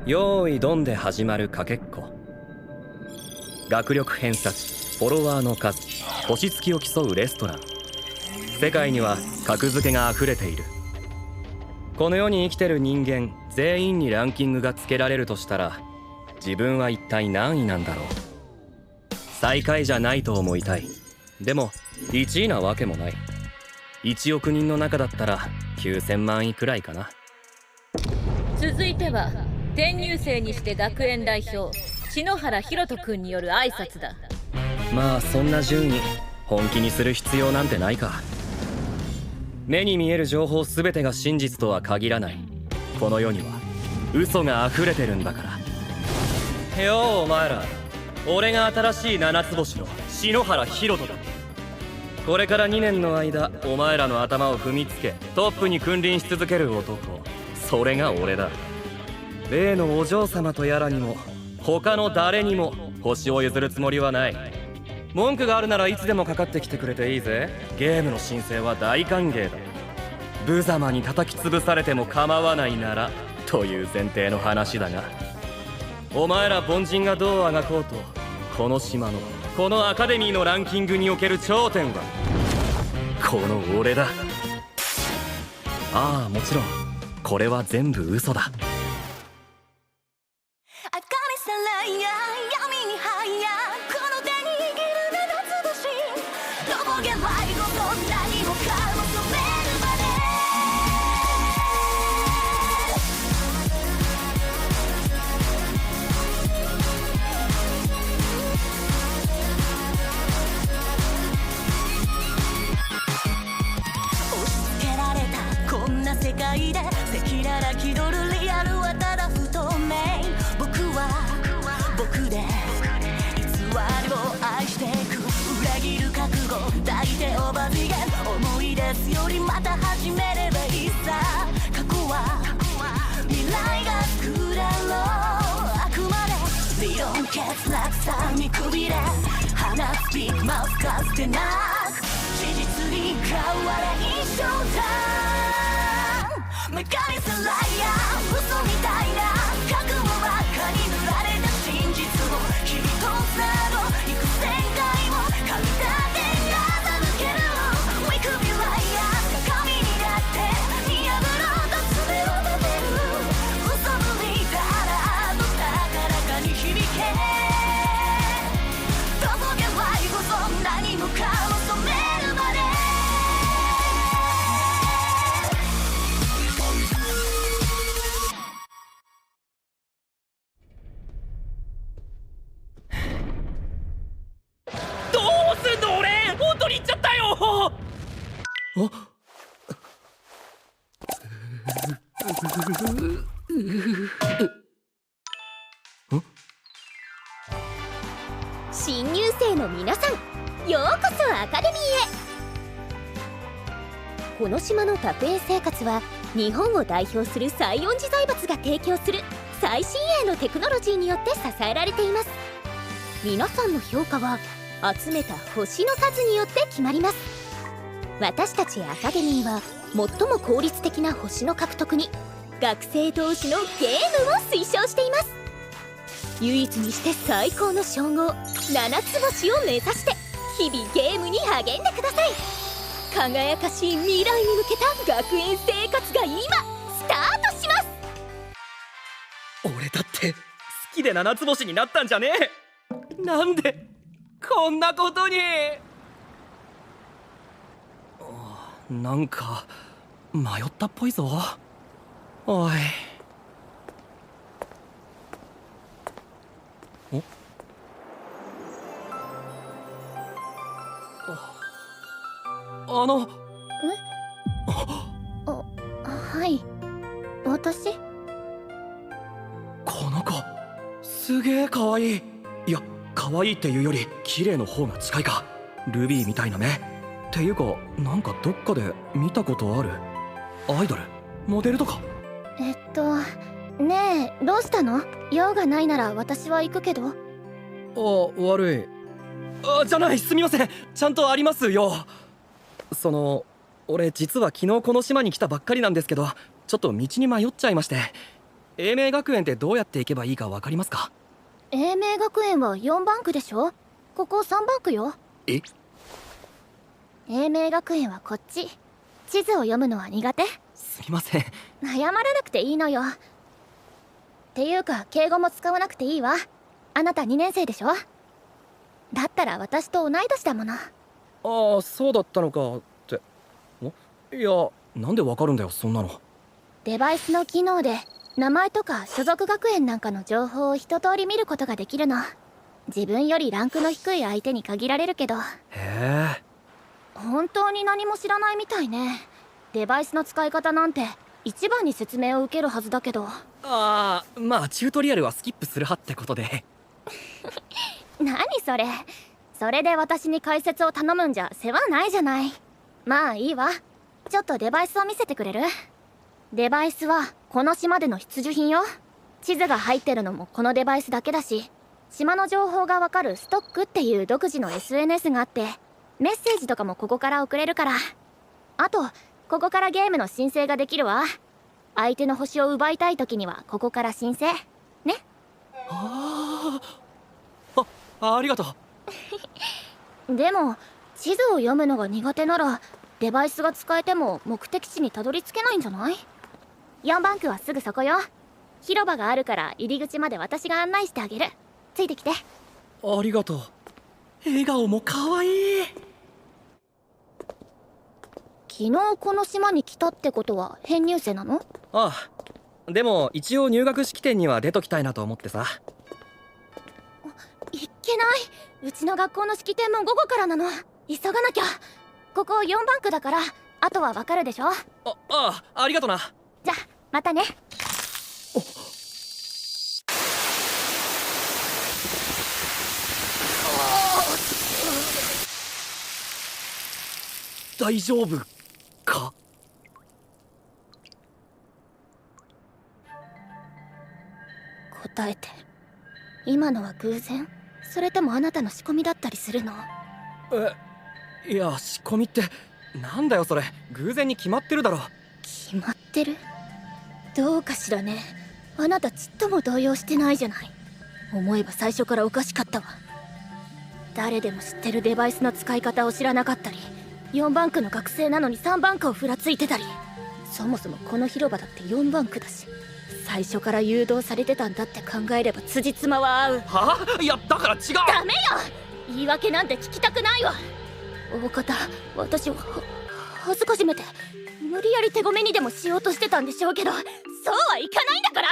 用意ドンで始まるかけっこ。学力偏差値、フォロワーの数、星付きを競うレストラン。世界には格付けが溢れている。この世に生きてる人間全員にランキングがつけられるとしたら、自分は一体何位なんだろう。最下位じゃないと思いたい。でも1位なわけもない。1億人の中だったら9000万位くらいかな。続いては転入生にして学園代表篠原大翔くんによる挨拶だ。まあそんな順位本気にする必要なんてないか。目に見える情報全てが真実とは限らない。この世には嘘が溢れてるんだから。ようお前ら、俺が新しい七つ星の篠原大翔だ。これから2年の間お前らの頭を踏みつけトップに君臨し続ける男、それが俺だ。例のお嬢様とやらにも他の誰にも星を譲るつもりはない。文句があるならいつでもかかってきてくれていいぜ。ゲームの申請は大歓迎だ。無様に叩き潰されても構わないならという前提の話だが、お前ら凡人がどうあがこうと、この島のこのアカデミーのランキングにおける頂点はこの俺だ。ああもちろんこれは全部嘘だ。世界で赤裸々気取るリアルはただ不透明。僕は僕で偽りを愛していく。裏切る覚悟抱いてオーバー次元。思い出すよりまた始めればいいさ。過去は未来が作らろう。あくまで理論欠落さ見くびれ放つビッグマウスかつてなく事実に変われ一生だ。メカニズライヤー嘘みたいな覚悟ばっかに塗られた真実を日々となど幾千回も噛み立て欺ける We could be liars 鏡になって見破ろうと爪を立てる。嘘ぶりだらど高らかに響けとぼけないこと何もかも染めるまで。新入生の皆さん、ようこそアカデミーへ。この島の学園生活は日本を代表する西園寺財閥が提供する最新鋭のテクノロジーによって支えられています。皆さんの評価は集めた星の数によって決まります。私たちアカデミーは最も効率的な星の獲得に学生同士のゲームを推奨しています。唯一にして最高の称号七つ星を目指して日々ゲームに励んでください。輝かしい未来に向けた学園生活が今スタートします。俺だって好きで七つ星になったんじゃねえ。なんでこんなことに。なんか迷ったっぽいぞ。おい。はい、私。この子すげえかわいい。いや可愛いっていうより綺麗の方が近いか。ルビーみたいな目っていうか、なんかどっかで見たことある。アイドルモデルとか。ねえ、どうしたの？用がないなら私は行くけど。悪い。じゃない、すみません。ちゃんとありますよ。俺実は昨日この島に来たばっかりなんですけど、ちょっと道に迷っちゃいまして。英明学園ってどうやって行けばいいか分かりますか？英明学園は4バンクでしょ。ここ3バンクよ。え？英明学園はこっち。地図を読むのは苦手？すみません。謝らなくていいのよ。っていうか敬語も使わなくていいわ。あなた2年生でしょ。だったら私と同い年だもの。ああ、そうだったのかって。いや、なんでわかるんだよそんなの。デバイスの機能で名前とか所属学園なんかの情報を一通り見ることができるの。自分よりランクの低い相手に限られるけど。へえ。本当に何も知らないみたいね。デバイスの使い方なんて一番に説明を受けるはずだけど。ああ、まあチュートリアルはスキップする派ってことで。何それ。それで私に解説を頼むんじゃ世話ないじゃない。まあいいわ。ちょっとデバイスを見せてくれる？デバイスはこの島での必需品よ。地図が入ってるのもこのデバイスだけだし、島の情報がわかるストックっていう独自の SNS があって、メッセージとかもここから送れるから。あとここからゲームの申請ができるわ。相手の星を奪いたい時にはここから申請ね。ありがとう。でも地図を読むのが苦手ならデバイスが使えても目的地にたどり着けないんじゃない？ 4 バンクはすぐそこよ。広場があるから入り口まで私が案内してあげる。ついてきて。ありがとう。笑顔も可愛い。昨日この島に来たってことは編入生なの？ああ、でも一応入学式典には出ときたいなと思ってさ。いっけない。うちの学校の式典も午後からなの。急がなきゃ。ここ4バンクだからあとはわかるでしょ。ありがとな。じゃまたね。大丈夫か？答えて。今のは偶然？それともあなたの仕込みだったりするの？いや、仕込みってなんだよそれ。偶然に決まってるだろ。決まってる？どうかしらね。あなたちっとも動揺してないじゃない。思えば最初からおかしかったわ。誰でも知ってるデバイスの使い方を知らなかったり、4バンクの学生なのに3バンクをふらついてたり、そもそもこの広場だって4バンクだし、最初から誘導されてたんだって考えれば辻褄は合う。はあ？いやだから違う。ダメよ。言い訳なんて聞きたくないわ。大方私を恥ずかしめて無理やり手ごめにでもしようとしてたんでしょうけど、そうはいかないんだから。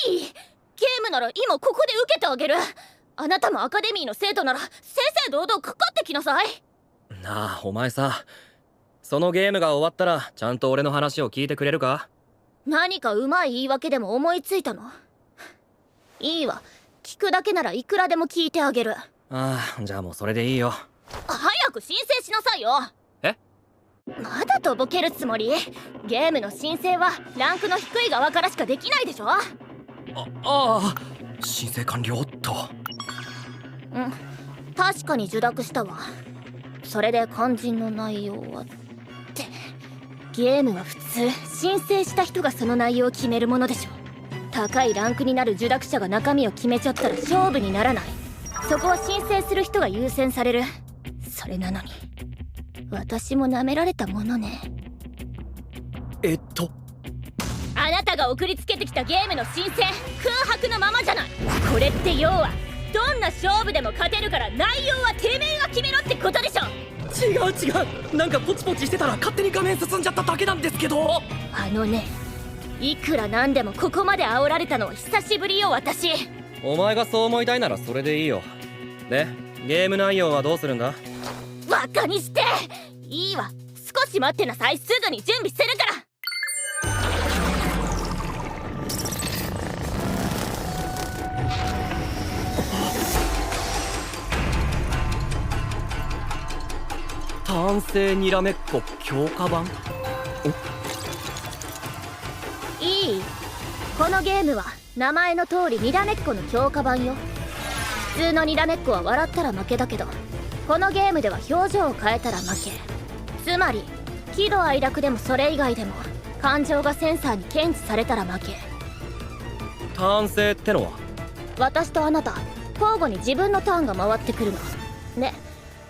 いい。ゲームなら今ここで受けてあげる。あなたもアカデミーの生徒なら正々堂々かかってきなさい。なあお前さ、そのゲームが終わったらちゃんと俺の話を聞いてくれるか？何かうまい言い訳でも思いついたの？いいわ。聞くだけならいくらでも聞いてあげる。じゃあもうそれでいいよ。早く申請しなさいよ。え？まだとぼけるつもり？ゲームの申請はランクの低い側からしかできないでしょ。申請完了と。確かに受諾したわ。それで肝心の内容はって。ゲームは普通申請した人がその内容を決めるものでしょ。高いランクになる受諾者が中身を決めちゃったら勝負にならない。そこは申請する人が優先される。それなのに私も舐められたものね。あなたが送りつけてきたゲームの申請、空白のままじゃない。これって要はどんな勝負でも勝てるから内容はてめえが決めろってことでしょ。違う、なんかポチポチしてたら勝手に画面進んじゃっただけなんですけど。あのね、いくらなんでもここまで煽られたのは久しぶりよ。私。お前がそう思いたいならそれでいいよ。でゲーム内容はどうするんだ？バカにして。いいわ、少し待ってなさい。すぐに準備するから。単性にらめっこ強化版？いい？このゲームは名前の通りにらめっこの強化版よ。普通のにらめっこは笑ったら負けだけど、このゲームでは表情を変えたら負け。つまり喜怒哀楽でもそれ以外でも感情がセンサーに検知されたら負け。ターン制ってのは？私とあなた交互に自分のターンが回ってくるのね。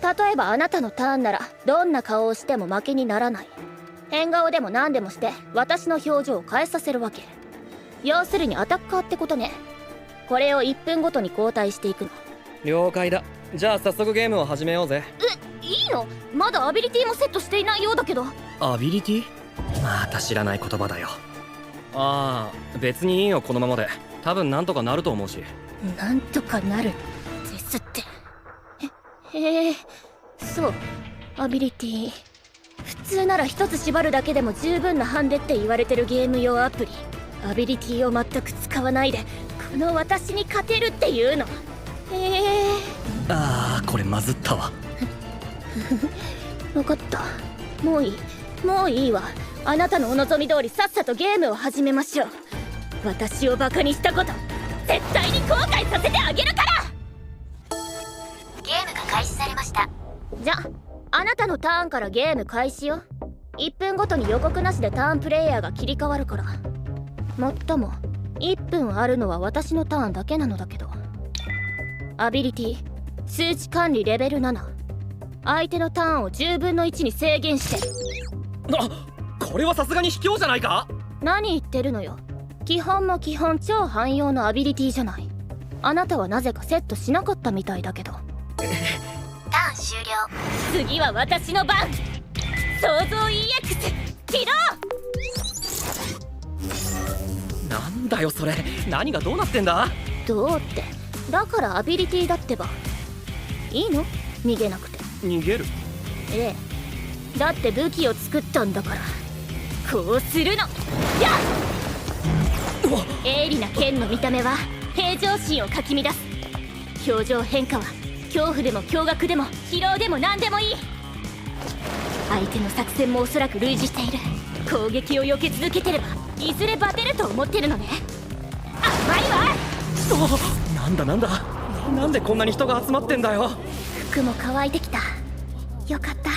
例えばあなたのターンならどんな顔をしても負けにならない。変顔でも何でもして私の表情を変えさせるわけ。要するにアタッカーってことね。これを1分ごとに交代していくの。了解だ。じゃあ早速ゲームを始めようぜ。いいの？まだアビリティもセットしていないようだけど。アビリティ？また知らない言葉だよ。ああ、別にいいよ、このままで。多分なんとかなると思うし。なんとかなるですって。へえ、そう、アビリティ。普通なら一つ縛るだけでも十分なハンデって言われてるゲーム用アプリ。アビリティを全く使わないでこの私に勝てるっていうの。へえ。ああ、これまずったわ。分かった。もういいわ。あなたのお望み通りさっさとゲームを始めましょう。私をバカにしたこと絶対に後悔させてあげるから。ゲームが開始されました。じゃあなたのターンからゲーム開始よ。1分ごとに予告なしでターンプレイヤーが切り替わるから。もっとも1分あるのは私のターンだけなのだけど。アビリティ数値管理レベル7。相手のターンを10分の1に制限して。これはさすがに卑怯じゃないか？何言ってるのよ。基本も基本超汎用のアビリティじゃない。あなたはなぜかセットしなかったみたいだけど。ターン終了。次は私の番。創造 EX 起動。なんだよそれ。何がどうなってんだ？どうって、だからアビリティだってば。いいの？逃げなくて。逃げる？ええ、だって武器を作ったんだから。こうするの。やっ！鋭利な剣の見た目は平常心をかき乱す。表情変化は恐怖でも驚愕でも疲労でも何でもいい。相手の作戦もおそらく類似している。攻撃を避け続けてればいずれバテると思ってるのね。甘いわ。なんだなんでこんなに人が集まってんだよ。服も乾いてきた。よかった。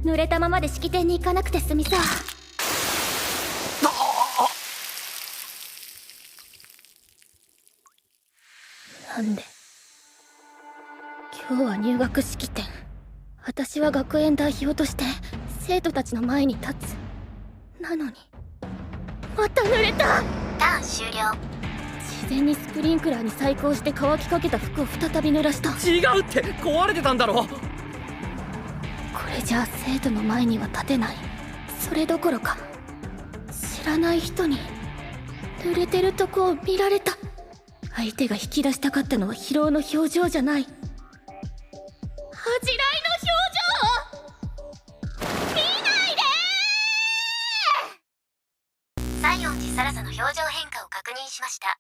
濡れたままで式典に行かなくて済みそう。なんで今日は入学式典。私は学園代表として生徒たちの前に立つ。なのにまた濡れた。ターン終了。事前にスプリンクラーに細工をして乾きかけた服を再び濡らした。違うって壊れてたんだろ。これじゃあ生徒の前には立てない。それどころか知らない人に濡れてるとこを見られた。相手が引き出したかったのは疲労の表情じゃない。恥じらいの表情。見ないでー。西園寺サラサの表情変化を確認しました。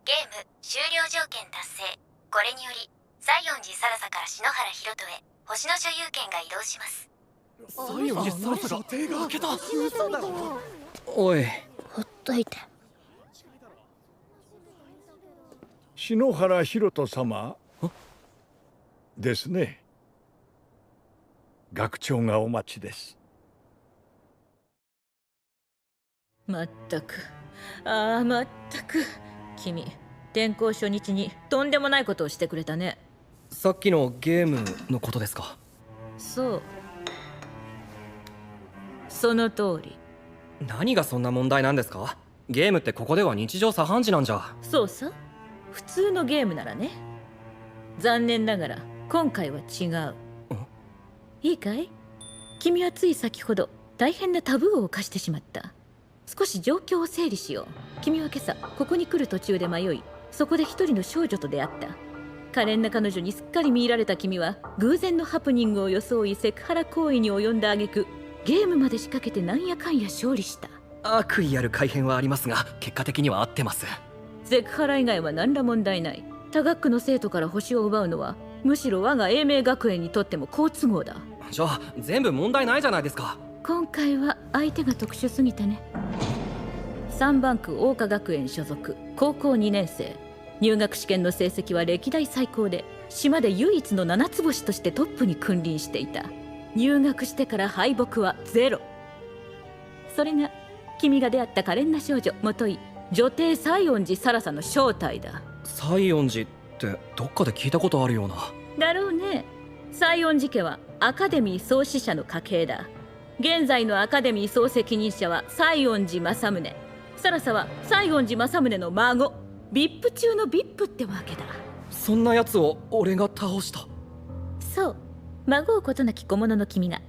ゲーム終了条件達成。これにより西園寺サラサから篠原博人へ星の所有権が移動します。西園寺サラサが手が開けた。おい、ほっといて。篠原博人様ですね。学長がお待ちです。まったく、まったく。君、転校初日にとんでもないことをしてくれたね。さっきのゲームのことですか？そう、その通り。何がそんな問題なんですか？ゲームってここでは日常茶飯事なんじゃ。そうさ、普通のゲームならね。残念ながら今回は違う。いいかい？君はつい先ほど大変なタブーを犯してしまった。少し状況を整理しよう。君は今朝ここに来る途中で迷い、そこで一人の少女と出会った。可憐な彼女にすっかり見入られた君は偶然のハプニングを装いセクハラ行為に及んだ挙句、ゲームまで仕掛けてなんやかんや勝利した。悪意ある改変はありますが結果的には合ってます。セクハラ以外は何ら問題ない。他学区の生徒から星を奪うのはむしろ我が英明学園にとっても好都合だ。じゃあ全部問題ないじゃないですか。今回は相手が特殊すぎてね。3番区桜花学園所属高校2年生入学試験の成績は歴代最高で、島で唯一の7つ星としてトップに君臨していた。入学してから敗北はゼロ。それが君が出会った可憐な少女もとい女帝西園寺サラサの正体だ。西園寺ってどっかで聞いたことあるような。だろうね。西園寺家はアカデミー創始者の家系だ。現在のアカデミー総責任者は西園寺正宗。サラサは西園寺正宗の孫、ビップ中のビップってわけだ。そんなやつを俺が倒した？そう、孫うことなき小物の君が。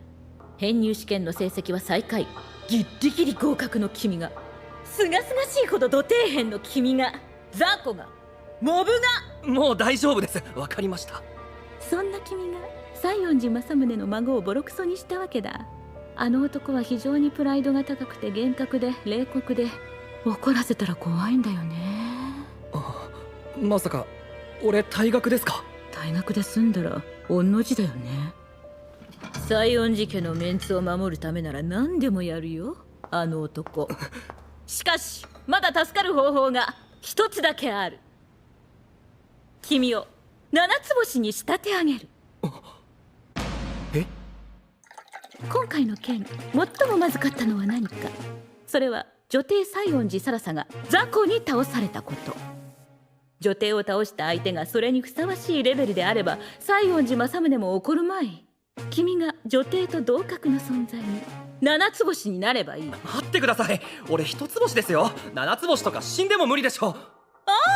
編入試験の成績は最下位、ギリギリ合格の君が、すがすがしいほど土底辺の君が、雑魚が、モブが。もう大丈夫です。わかりました。そんな君が西園寺正宗の孫をボロクソにしたわけだ。あの男は非常にプライドが高くて厳格で冷酷で、怒らせたら怖いんだよね。まさか俺退学ですか？退学で済んだら御の字だよね。西園寺家のメンツを守るためなら何でもやるよ、あの男。しかしまだ助かる方法が一つだけある。君を7つ星に仕立て上げる。え？今回の件、最もまずかったのは何か。それは女帝西園寺サラサが雑魚に倒されたこと。女帝を倒した相手がそれにふさわしいレベルであれば、西園寺正宗も怒るまい。君が女帝と同格の存在に7つ星になればいい。待ってください。俺1つ星ですよ。7つ星とか死んでも無理でしょ。あ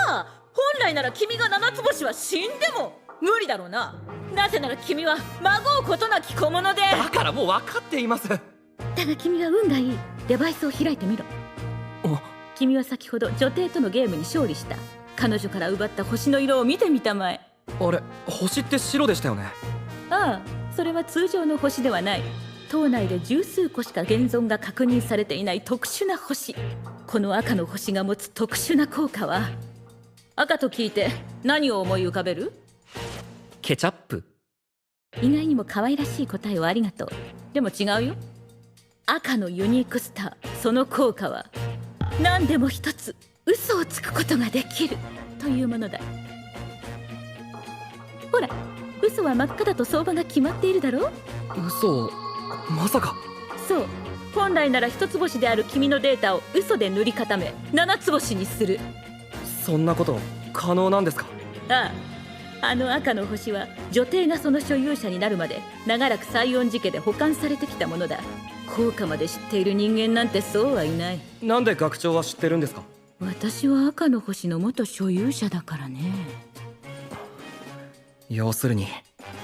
あ、本来なら君が7つ星は死んでも無理だろうな。なぜなら君は孫うことなき小物で。だからもう分かっています。だが君は運がいい。デバイスを開いてみろ。君は先ほど女帝とのゲームに勝利した。彼女から奪った星の色を見てみたまえ。あれ、星って白でしたよね。ああ、それは通常の星ではない。島内で十数個しか現存が確認されていない特殊な星。この赤の星が持つ特殊な効果は。赤と聞いて何を思い浮かべる？ケチャップ？意外にも可愛らしい答えをありがとう。でも違うよ。赤のユニークスター、その効果は何でも一つ嘘をつくことができるというものだ。ほら、嘘は真っ赤だと相場が決まっているだろう。嘘を？まさか。そう、本来なら一つ星である君のデータを嘘で塗り固め7つ星にする。そんなこと可能なんですか？ああ、あの赤の星は女帝がその所有者になるまで長らく西園寺家で保管されてきたものだ。効果まで知っている人間なんてそうはいない。なんで学長は知ってるんですか？私は赤の星の元所有者だからね。要するに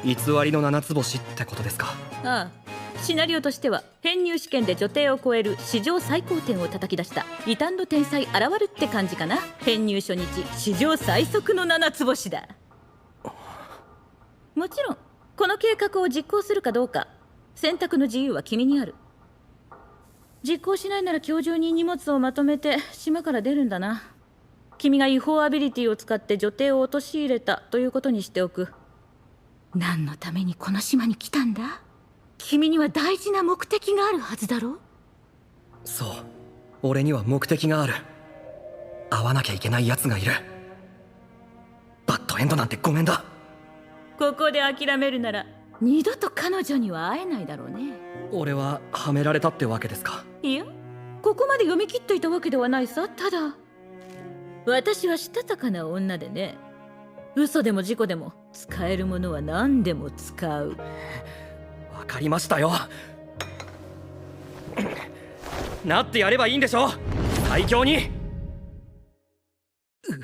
偽りの7つ星ってことですか？ああ、シナリオとしては編入試験で女帝を超える史上最高点を叩き出した異端の天才現るって感じかな。編入初日史上最速の7つ星だ。もちろんこの計画を実行するかどうか選択の自由は君にある。実行しないなら今日中に荷物をまとめて島から出るんだな。君が違法アビリティを使って女帝を陥れたということにしておく。何のためにこの島に来たんだ？君には大事な目的があるはずだろ？そう、俺には目的がある。会わなきゃいけない奴がいる。バッドエンドなんてごめんだ。ここで諦めるなら二度と彼女には会えないだろうね。俺ははめられたってわけですか？いや、ここまで読み切っていたわけではないさ。ただ私はしたたかな女でね。嘘でも事故でも使えるものは何でも使う。わかりましたよ。なってやればいいんでしょ、最強に。君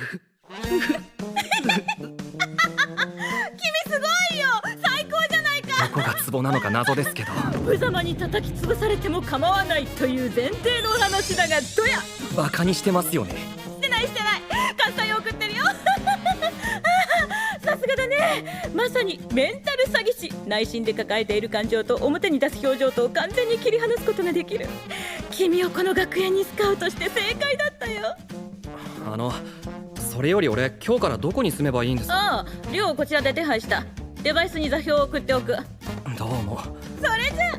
すごいよ、最高じゃないか。どこがツボなのか謎ですけど、無様に叩き潰されても構わないという前提の話だが、どや。バカにしてますよね。してないしてない、喝采を送ってるよ。さすがだね。まさにメンタル詐欺師。内心で抱えている感情と表に出す表情とを完全に切り離すことができる。君をこの学園にスカウトして正解だったよ。それより俺今日からどこに住めばいいんですか？ああ、寮をこちらで手配した。デバイスに座標を送っておく。どうも。それじゃ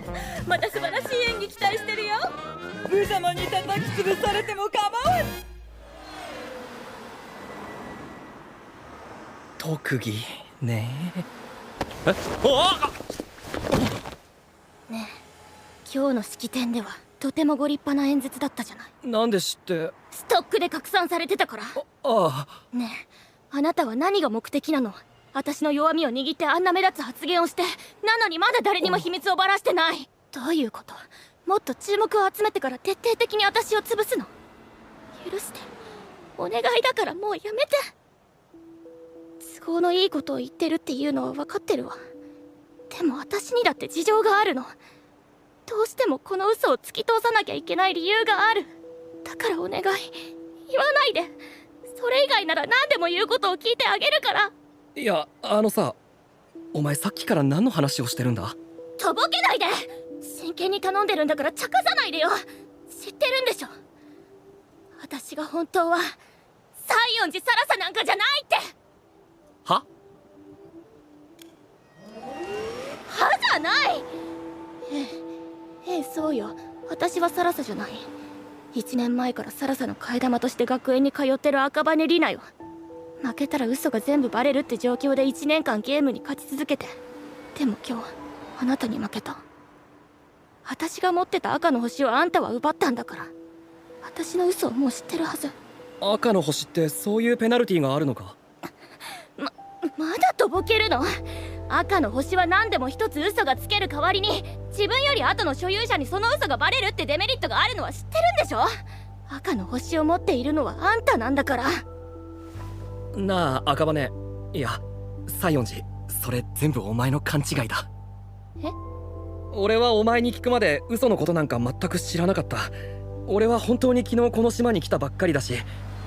また素晴らしい演技期待してるよ。無様に叩き潰されても構わず。特技ねえ。おあねえ、今日の式典ではとてもご立派な演説だったじゃない。なんで知って。ストックで拡散されてたから。ああ。ねえ、あなたは何が目的なの？私の弱みを握ってあんな目立つ発言をして、なのにまだ誰にも秘密をばらしてない。どういうこと？もっと注目を集めてから徹底的に私を潰すの？許して、お願いだからもうやめて。都合のいいことを言ってるっていうのは分かってるわ。でも私にだって事情があるの。どうしてもこの嘘を突き通さなきゃいけない理由がある。だからお願い、言わないで。それ以外なら何でも言うことを聞いてあげるから。いや、さ、お前さっきから何の話をしてるんだ？とぼけないで。真剣に頼んでるんだから茶化さないでよ。知ってるんでしょ、私が本当は西園寺サラサなんかじゃないって。は？はじゃない。ええ、そうよ。私はサラサじゃない。1年前からサラサの替え玉として学園に通ってる赤羽里奈よ。負けたら嘘が全部バレるって状況で1年間ゲームに勝ち続けて、でも今日あなたに負けた。私が持ってた赤の星をあんたは奪ったんだから。私の嘘をもう知ってるはず。赤の星ってそういうペナルティがあるのか？まだとぼけるの？赤の星は何でも一つ嘘がつける代わりに、自分より後の所有者にその嘘がバレるってデメリットがあるのは知ってるんでしょ？赤の星を持っているのはあんたなんだから。なあ赤羽、いや西園寺、それ全部お前の勘違いだ。え？俺はお前に聞くまで嘘のことなんか全く知らなかった。俺は本当に昨日この島に来たばっかりだし、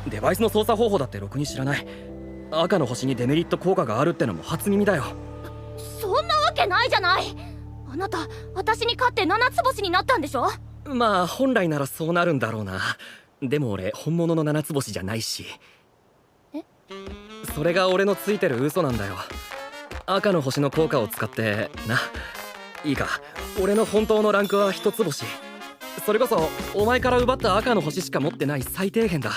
デバイスの操作方法だってろくに知らない。赤の星にデメリット効果があるってのも初耳だよ。そんなわけないじゃない。あなた私に勝って7つ星になったんでしょ？まあ本来ならそうなるんだろうな。でも俺本物の7つ星じゃないし。え？それが俺のついてる嘘なんだよ。赤の星の効果を使ってな。いいか、俺の本当のランクは1つ星。それこそお前から奪った赤の星しか持ってない最低限だ。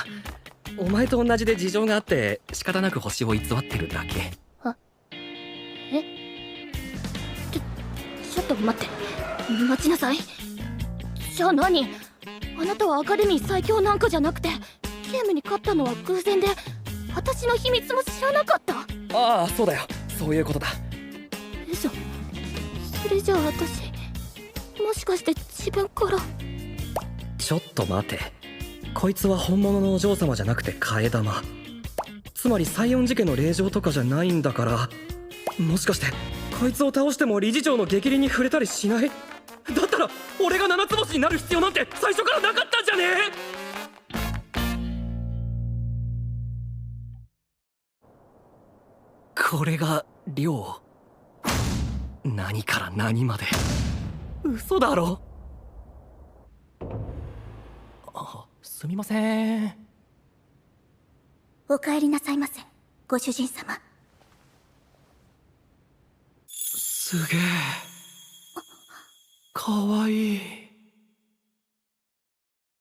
お前と同じで事情があって仕方なく星を偽ってるだけ。ちょっと待って、待ちなさい。じゃあ何？あなたはアカデミー最強なんかじゃなくて、ゲームに勝ったのは偶然で、私の秘密も知らなかった。ああ、そうだよ、そういうことだ。嘘。それじゃあ私、もしかして自分から。ちょっと待て、こいつは本物のお嬢様じゃなくて替え玉。つまり西園寺家の令嬢とかじゃないんだから、もしかしてこいつを倒しても理事長の逆鱗に触れたりしない？だったら俺が7つ星になる必要なんて最初からなかったんじゃねえ？これが亮。何から何まで嘘だろ。あ、すみません。お帰りなさいませ、ご主人様。すげえかわいい。